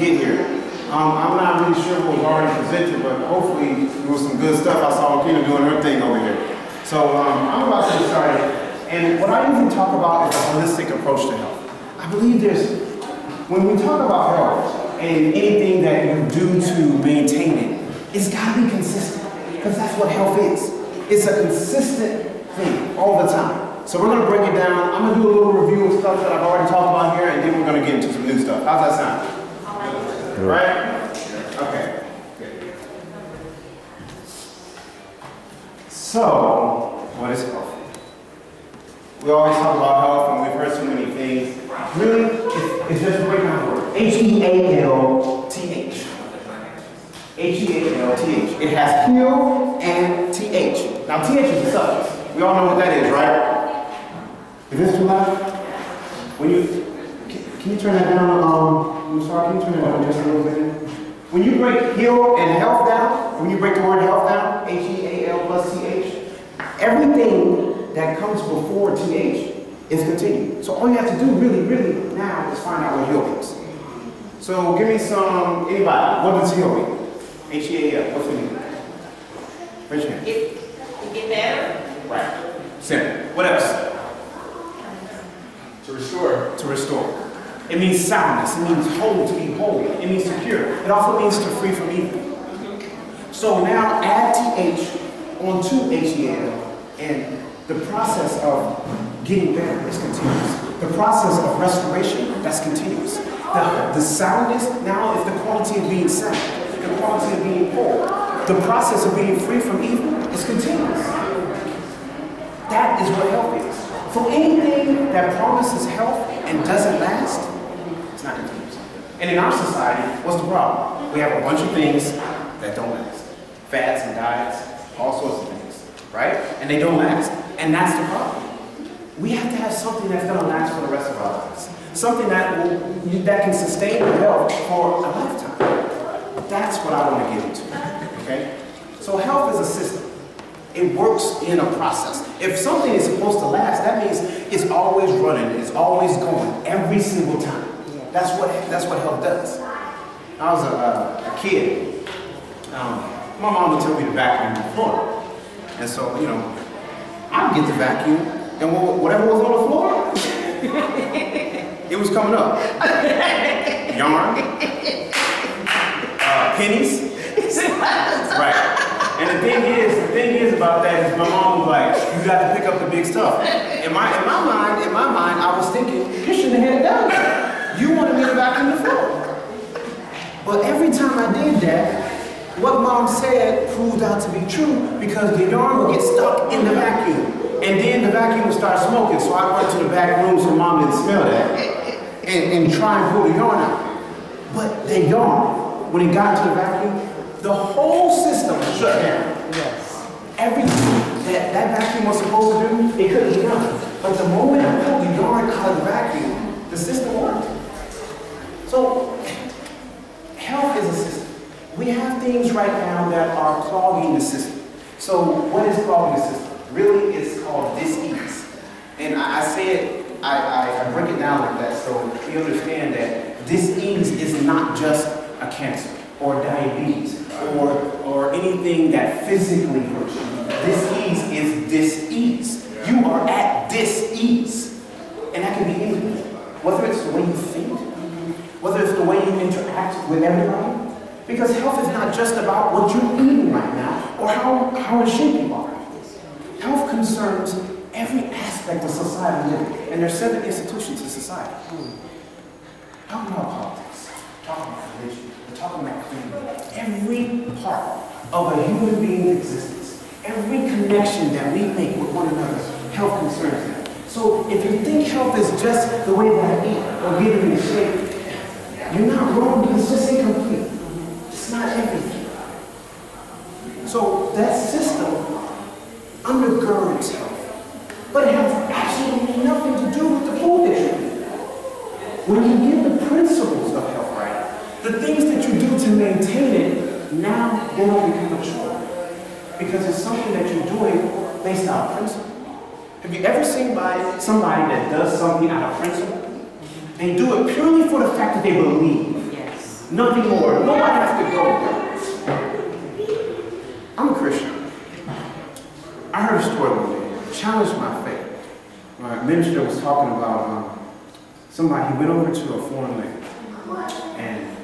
get here. I'm not really sure what was already presented, but hopefully there was some good stuff. I saw Kina doing her thing over here. So I'm about to get started. And what I usually talk about is a holistic approach to health. I believe when we talk about health and anything that you do to maintain it, it's got to be consistent, because that's what health is. It's a consistent thing all the time. So we're going to break it down. I'm going to do a little review of stuff that I've already talked about here, and then we're going to get into some new stuff. How's that sound? Right? Okay. So, what is health? We always talk about health, and we've heard so many things. Really, it's just a breakdown word. H-E-A-L-T-H. H-E-A-L-T-H. It has heal and T-H. Now, T-H is a suffix. We all know what that is, right? Is this too loud? Can you turn that down? I'm sorry, can you turn it down just a little bit? When you break heal and health down, when you break the word health down, H-E-A-L plus T-H, everything that comes before T-H is continued. So all you have to do really now is find out what heal means. So give me anybody, what does heal mean? H-E-A-L, what's it mean? Raise your hand. It get better. Right, simple. What else? To restore. To restore. It means soundness, it means whole, to be whole, it means secure. It also means to free from evil. So now add TH onto H-E-A-L, and the process of getting better is continuous. The process of restoration, that's continuous. The soundness, now is the quality of being sound, the quality of being whole. The process of being free from evil is continuous. That is what health is. So anything that promises health and doesn't last, it's not continuous. And in our society, what's the problem? We have a bunch of things that don't last. Fads and diets, all sorts of things, right? And they don't last. And that's the problem. We have to have something that's going to last for the rest of our lives. Something that can sustain your health for a lifetime. That's what I want to get into, okay? So health is a system. It works in a process. If something is supposed to last, that means it's always running, it's always going, every single time. That's what health does. I was a kid. My mom would tell me to vacuum the floor. And so, I'd get the vacuum, and whatever was on the floor, it was coming up. Yarn, pennies, right. And the thing is about that is my mom was like, you got to pick up the big stuff. In my mind, I was thinking, you shouldn't have had it done. You wanted me to vacuum the floor. But every time I did that, what mom said proved out to be true, because the yarn would get stuck in the vacuum. And then the vacuum would start smoking, so I went to the back room so mom didn't smell that, and try and pull the yarn out. But the yarn, when it got to the vacuum, the whole system shut down. Yes. Everything that vacuum was supposed to do, it couldn't be done. But the moment I pulled the yarn out of the vacuum, the system worked. So, health is a system. We have things right now that are clogging the system. So, what is clogging the system? Really, it's called dis-ease. And I break it down like that so we understand that dis-ease is not just a cancer or diabetes or anything that physically hurts you. Dis-ease is dis-ease. You are at dis-ease. And that can be anything. Whether it's the way you think, whether it's the way you interact with everybody. Because health is not just about what you're eating right now or how in shape you are. Health concerns every aspect of society living. And there's 7 institutions in society. Talking about politics, talking about religion, we're talking about family. Every part of a human being's existence, every connection that we make with one another, health concerns that. So if you think health is just the way that I eat or getting in shape, you're not wrong, it's just incomplete. It's not everything. So that system undergirds health, but it has absolutely nothing to do with the food that you eat. When you get the principles of health right, the things that you do to maintain it, now they don't become a chore. Because it's something that you're doing based on principle. Have you ever seen somebody that does something out of principle? They do it purely for the fact that they believe. Yes. Nothing more. Nobody has to go. I'm a Christian. I heard a story one day. It challenged my faith. My minister was talking about somebody. He went over to a foreign land, and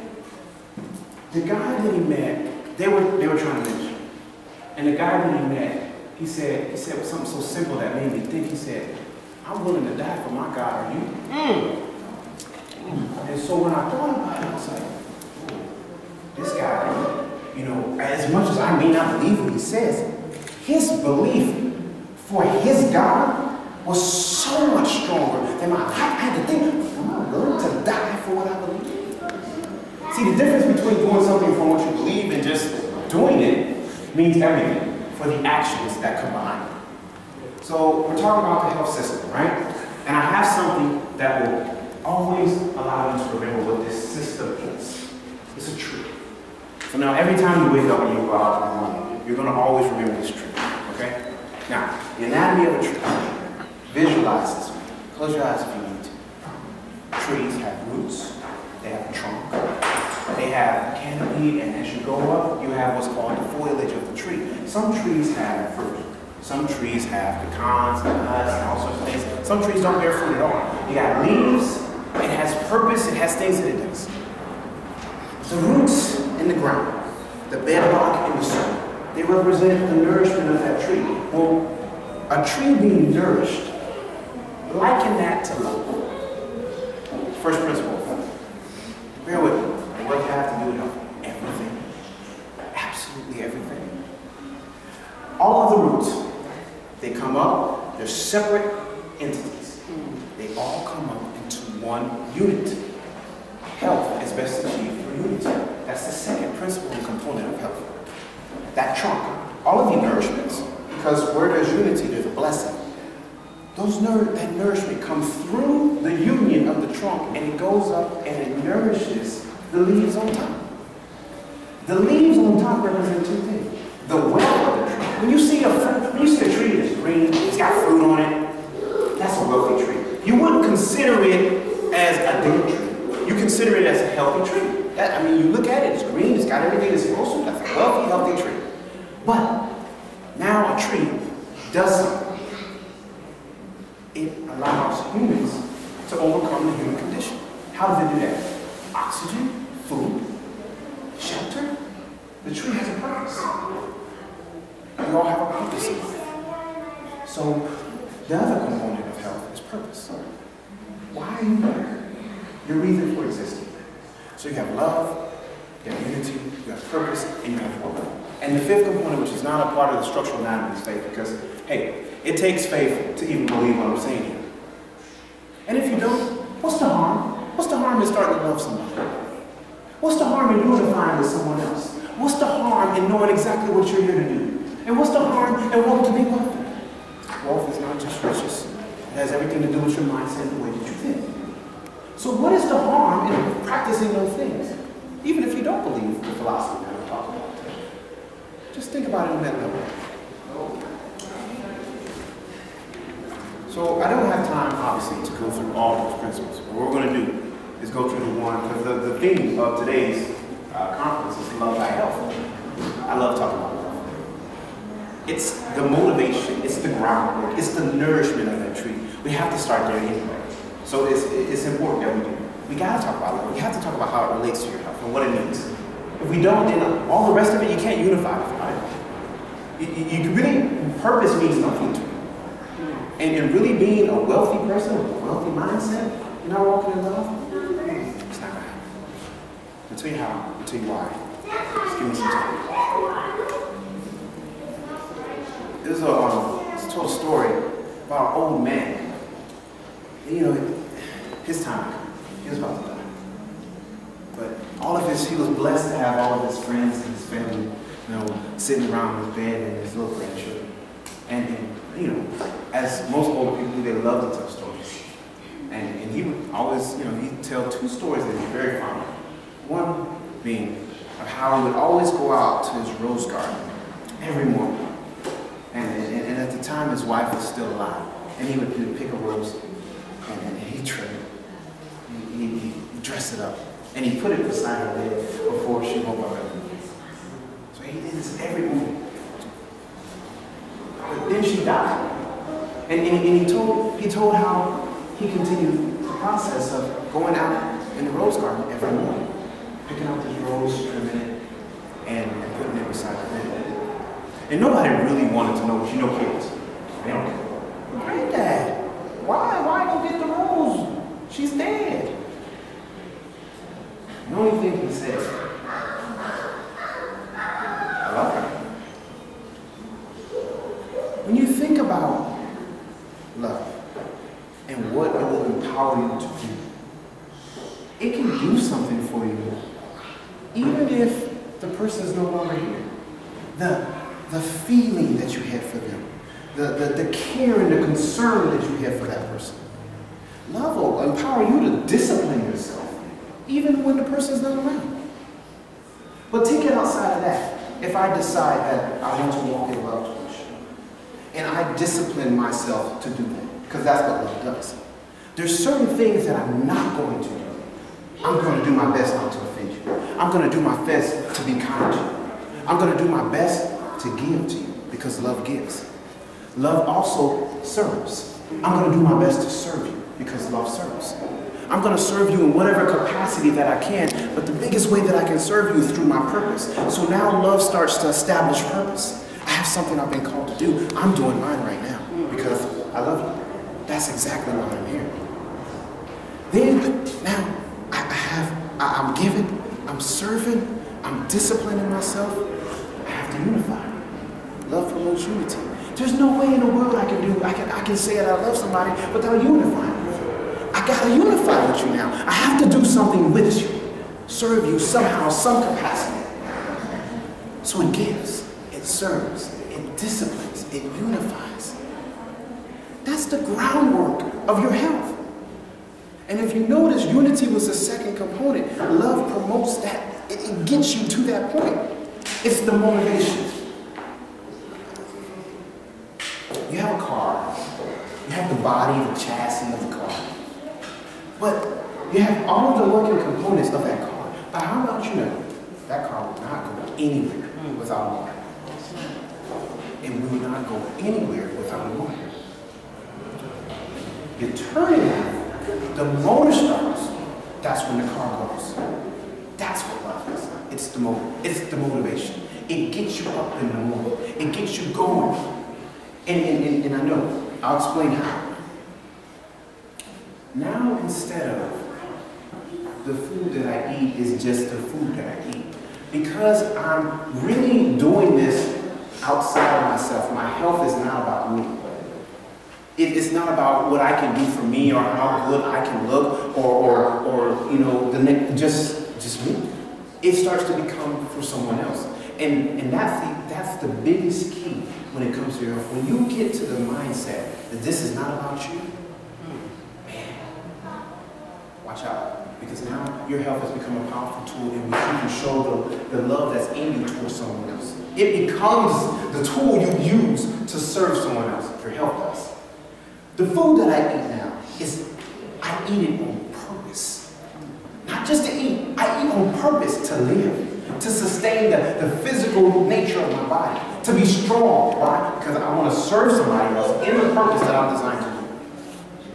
the guy that he met, they were trying to minister. And the guy that he met, he said something so simple that made me think. He said, "I'm willing to die for my God. Are you?" And so when I thought about it, I was like, this guy, you know, as much as I may not believe what he says, his belief for his God was so much stronger than mine. I had to think, am I willing to die for what I believe? See, the difference between doing something for what you believe and just doing it means everything for the actions that come behind it. So we're talking about the health system, right? And I have something that will always allow you to remember what this system is. It's a tree. So now every time you wake up and you go out in the morning, you're going to always remember this tree, okay? Now, the anatomy of a tree. Visualize this. Close your eyes if you need to. Trees have roots, they have a trunk, they have a canopy, and as you go up, you have what's called the foliage of the tree. Some trees have fruit. Some trees have pecans and nuts and all sorts of things. Some trees don't bear fruit at all. You got leaves, it has purpose, it has things that it does. The roots in the ground, the bedrock in the soil, they represent the nourishment of that tree. Well, a tree being nourished, liken that to love. First principle of health. Bear with me. What does have to do with health? Everything. Absolutely everything. All of the roots, they come up, they're separate entities. They all come up into one unit. Health is best achieved through unity. That's the second principle and component of health. That trunk, all of the nourishments, because where there's unity, there's a blessing. That nourishment comes through the union of the trunk, and it goes up and it nourishes the leaves on top. The leaves on top represent two things. The wealth of the tree. When you see a tree that's green, it's got fruit on it, that's a wealthy tree. You wouldn't consider it as a dead tree. You consider it as a healthy tree. You look at it, it's green, it's got everything it's supposed to. That's a wealthy, healthy tree. But now a tree does something. It allows humans to overcome the human condition. How does it do that? Oxygen, food, shelter. The tree has a purpose. We all have a purpose in life. So the other component of health is purpose. Why are you here? Your reason for existing. So you have love, you have unity, you have purpose, and you have work. And the fifth component, which is not a part of the structural anatomy, is faith, because, hey, it takes faith to even believe what I'm saying here. And if you don't, what's the harm? What's the harm in starting to love somebody? What's the harm in unifying with someone else? What's the harm in knowing exactly what you're here to do? And what's the harm in wanting to be wealthy? Wealth is not just riches. It has everything to do with your mindset and the way that you think. So what is the harm in practicing those things? Even if you don't believe the philosophy that I'm talking about today. Just think about it on that level. So I don't have time, obviously, to go through all those principles. What we're going to do is go through the one, because the theme of today's conference is Love Thy Health. I love talking about love. It's the motivation, it's the groundwork, it's the nourishment of that tree. We have to start there anyway. So it's important that we do. We got to talk about love. We have to talk about how it relates to your health and what it means. If we don't, then all the rest of it, you can't unify with it. You really, purpose means nothing to you. And really being a wealthy person with a wealthy mindset, you're not walking in love, it's not going to happen. I'll tell you how, I'll tell you why. Just give me some time. There's a told a story about an old man. His time, he was about to die. But he was blessed to have all of his friends and his family, sitting around his bed and his little grandchildren. And as most older people do, they love to tell stories. And he would always, he'd tell two stories that he's very fond of. One being of how he would always go out to his rose garden every morning. And at the time, his wife was still alive. And he would pick a rose and he'd trim it. He'd dress it up. And he put it beside her bed. It's every movie. But then she died. And he told how he continued the process of going out in the rose garden every morning, picking out this rose, trimming it, and putting it beside the bed. And nobody really wanted to know, but you know kids. They don't care. Granddad, why go get the rose? She's dead. The only thing he said, I love her. When you think about love and what it will empower you to do, it can do something for you, even if the person is no longer here. The feeling that you had for them, the care and the concern that you had for that person. Love will empower you to discipline yourself, even when the person is not around. But take it outside of that. If I decide that I want to walk in love towards you, and I discipline myself to do that, because that's what love does. There's certain things that I'm not going to do. I'm going to do my best not to offend you. I'm going to do my best to be kind to you. I'm going to do my best to give to you, because love gives. Love also serves. I'm going to do my best to serve you, because love serves. I'm going to serve you in whatever capacity that I can, but the biggest way that I can serve you is through my purpose. So now love starts to establish purpose. I have something I've been called to do. I'm doing mine right now because I love you. That's exactly why I'm here. Then, now, I'm giving, I'm serving, I'm disciplining myself. I have to unify. Love promotes unity. There's no way in the world I can say that I love somebody without unifying with you. I gotta unify with you now. I have to do something with you, serve you somehow, some capacity. So it gives, it serves, it disciplines, it unifies. That's the groundwork of your health. And if you notice, unity was the second component. Love promotes that. It gets you to that point. It's the motivation. You have a car. You have the body, the chassis of the car. But you have all of the working components of that car. But how about you know, that car will not go anywhere without a motor. It will not go anywhere without a motor. You turn it on, the motor starts, that's when the car goes. That's what love is. It's the motivation. It gets you up in the morning. It gets you going. And I know, I'll explain how. Now instead of the food that I eat is just the food that I eat, because I'm really doing this outside of myself. My health is not about me. It's not about what I can do for me or how good I can look or you know, just me. It starts to become for someone else. And that's the biggest key when it comes to your health. When you get to the mindset that this is not about you, man, watch out. Because now your health has become a powerful tool in which you can show the love that's in you towards someone else. It becomes the tool you use to serve someone else. Your health does. The food that I eat now I eat it on purpose. Not just to eat, I eat on purpose to live, to sustain the physical nature of my body, to be strong. Why? Because I want to serve somebody else in the purpose that I'm designed to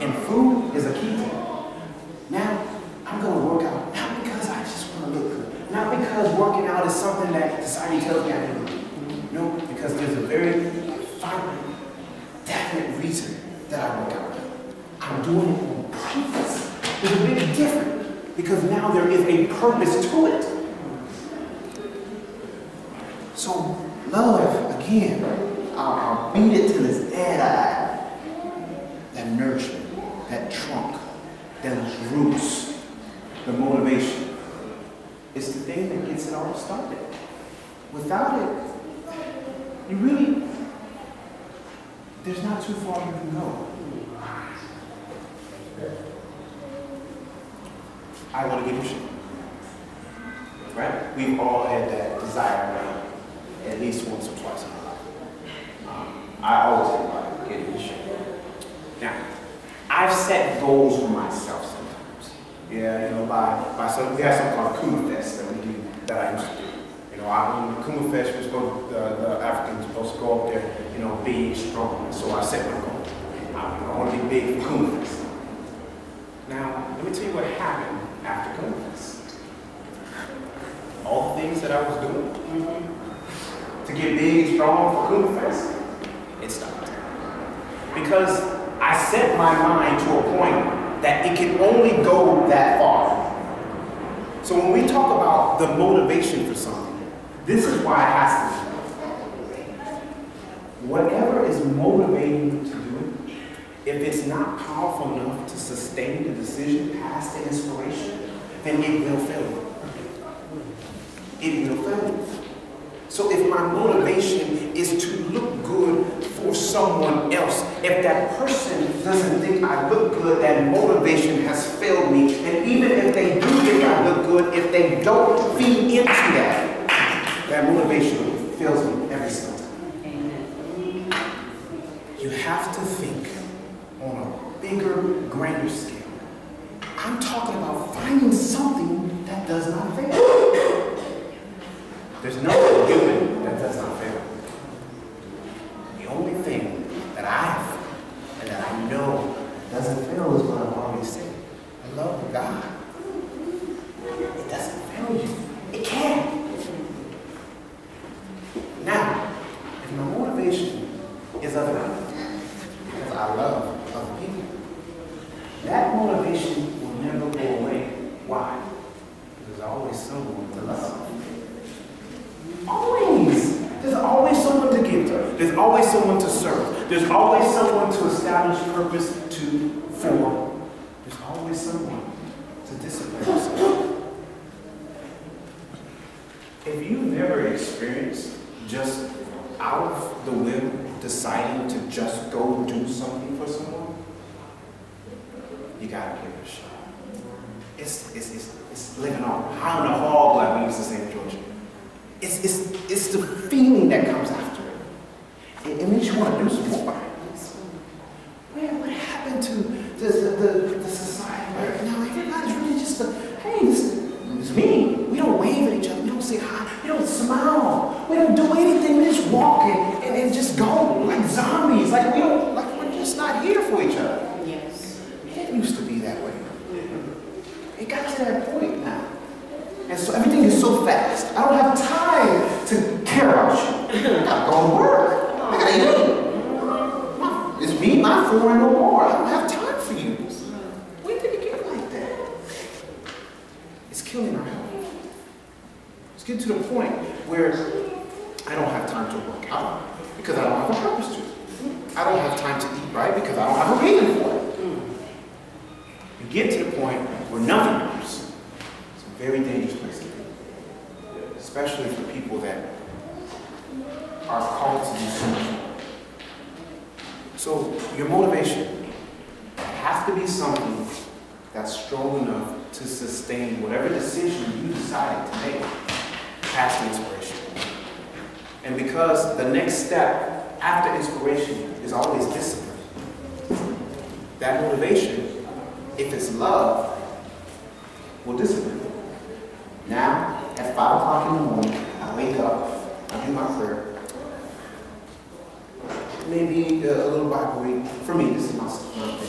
do. And food is a key to it. Now, I'm going to work out, not because I just want to look good, not because working out is something that society tells me I can do. No, because there's a very finite, definite reason that I work out. I'm doing it on purpose. There's a big difference because now there is a purpose to it. So love, again, I'll beat it till it's dead. That nourishment, that trunk, those roots, the motivation. It's the thing that gets it all started. Without it, you really, there's not too far you can go. I want to get in shape. Right? We've all had that desire at least once or twice in our life. I always think about getting in shape. Now, I've set goals for myself sometimes. Yeah, you know, by some, we have something called Kuma Fest that we do, that I used to do. You know, when Kuma Fest was supposed to supposed to go up there, you know, big, strong. And so I set my goal. I want to be big for Kuma Fest. Now, let me tell you what happened after Kuma Fest. All the things that I was doing to get big and strong for Kuma Fest, it stopped. Because I set my mind to a point that it can only go that far. So when we talk about the motivation for something, this is why it has to be. Whatever is motivating you to do it, if it's not powerful enough to sustain the decision past the inspiration, then it will fail you. It will fail you. So if my motivation is to look good for someone else, if that person doesn't think I look good, that motivation has failed me. And even if they do think I look good, if they don't feed into that, that motivation fails me every single time. You have to think on a bigger, grander scale. I'm talking about finding something that does not fail. There's nothing human that does not fail. The only thing that I have and that I know doesn't fail is what I've already said. The love of God. It doesn't fail you. It can. Now, if my motivation is other people, because I love other people, that motivation will never go away. Why? Because there's always someone to love. Always. There's always someone to give to. There's always someone to serve. There's always someone to establish purpose for. There's always someone to discipline yourself. If you've never experienced just out of the whim deciding to just go do something for someone, you gotta give it a shot. It's living on high on the hog, like we used to say in Georgia. It's the feeling that comes after it. It makes you want to do some more. What happened to the society where now everybody's really just hey, this is me. We don't wave at each other. We don't say hi. We don't smile. We don't do anything. We just walk and just go like zombies. Like we're just not here for each other. Yes. It used to be that way. It got to that point now. And so everything is so fast. I don't have time to care about you. I gotta go and work. I gotta eat. It's me, my 4 and no more. I don't have time for you. When did it get like that? It's killing our health. It's getting to the point where I don't have time to work out because I don't have a purpose to. I don't have time to eat right because I don't have a reason for it. You get to the point where nothing matters. It's a very dangerous place to be, especially for people that are called to do so much more. So your motivation has to be something that's strong enough to sustain whatever decision you decided to make past the inspiration. And because the next step after inspiration is always discipline, that motivation, if it's love, will discipline you. Now, at 5 o'clock in the morning, I wake up, I do my prayer, maybe a little Bible reading. For me, this is my thing.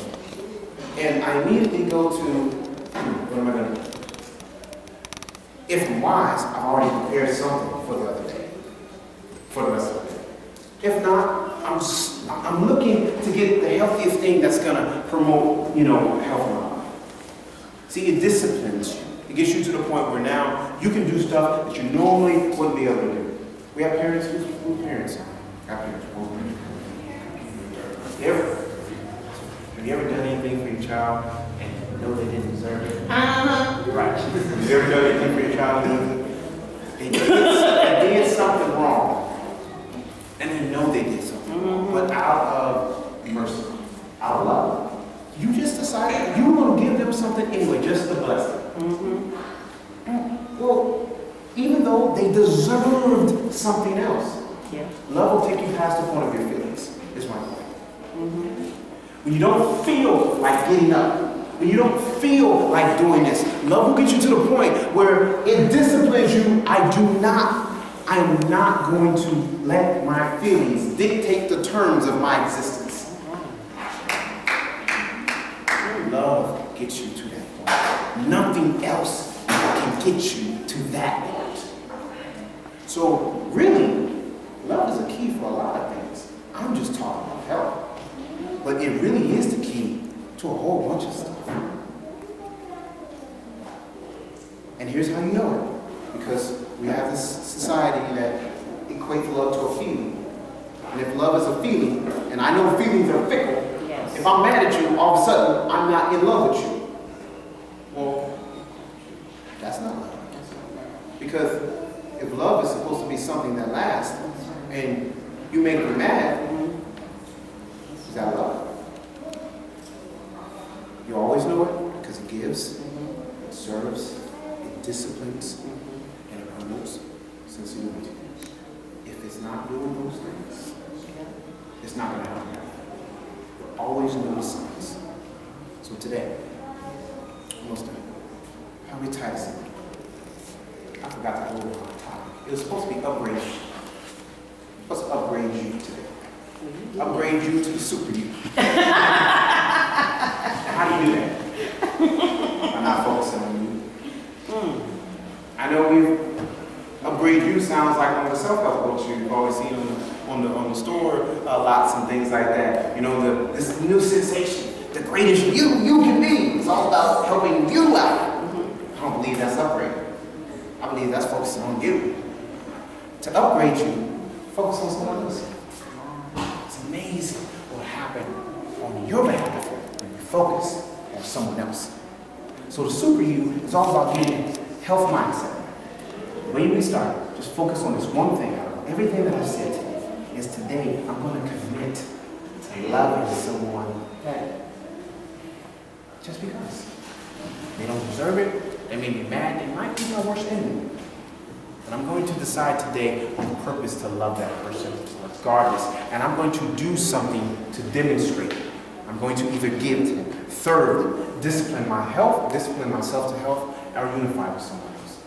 And I immediately go to, what am I going to do? If I'm wise, I've already prepared something for the other day, for the rest of the day. If not, I'm looking to get the healthiest thing that's going to promote, health in my life. See, it disciplines you. It gets you to the point where now you can do stuff that you normally wouldn't be able to do. We have parents, who's parents? Our parents. Have you ever done anything for your child and you know they didn't deserve it? Right. Have you ever done anything for your child and they did something wrong? And you know they did something wrong. But out of mercy, out of love, you just decided you were going to give them something anyway, just to bless them. Well, even though they deserved something else, love will take you past the point of your feelings, is my point. When you don't feel like getting up, when you don't feel like doing this, love will get you to the point where it disciplines you. I do not I'm not going to let my feelings dictate the terms of my existence. Love gets you to that point. Nothing else can get you to that point. So really, love is a key for a lot of things. I'm just talking about health. But it really is the key to a whole bunch of stuff. And here's how you know it. Because we have this society that equates love to a feeling. And if love is a feeling, and I know feelings are fickle, Yes. if I'm mad at you, all of a sudden, I'm not in love with you. Well, that's not love. Because if love is supposed to be something that lasts, and you make me mad, is that love? You always know it because it gives, it serves, it disciplines, and it promotes sincerity. If it's not doing those things, it's not going to happen. Always notice signs. So today, almost done. How we tie this in? I forgot to go over my topic. It was supposed to be upgrade. Supposed to upgrade you today. Upgrade you to the super you. How do you do that? By not focusing on you. I know we've upgrade you sounds like one of the self-help books you've always seen on the store lots and things like that. You know, this new sensation, the greatest you can be. It's all about helping you out. I don't believe that's upgrade. I believe that's focusing on you. To upgrade you, focus on someone else. It's amazing what will happen on your behalf when you focus on someone else. So the super you is all about getting health mindset. The way we start, just focus on this one thing. Everything that I said today is today I'm going to commit to loving someone better. Just because. They don't deserve it, they may be mad, they might be my worst enemy. But I'm going to decide today on purpose to love that person regardless. And I'm going to do something to demonstrate. I'm going to either give to them. Third, discipline my health, discipline myself to health, or unify with someone else.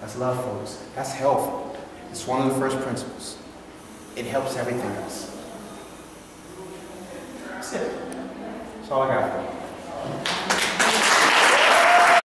That's love, folks. That's health. It's one of the first principles. It helps everything else. That's it. That's all I got for you.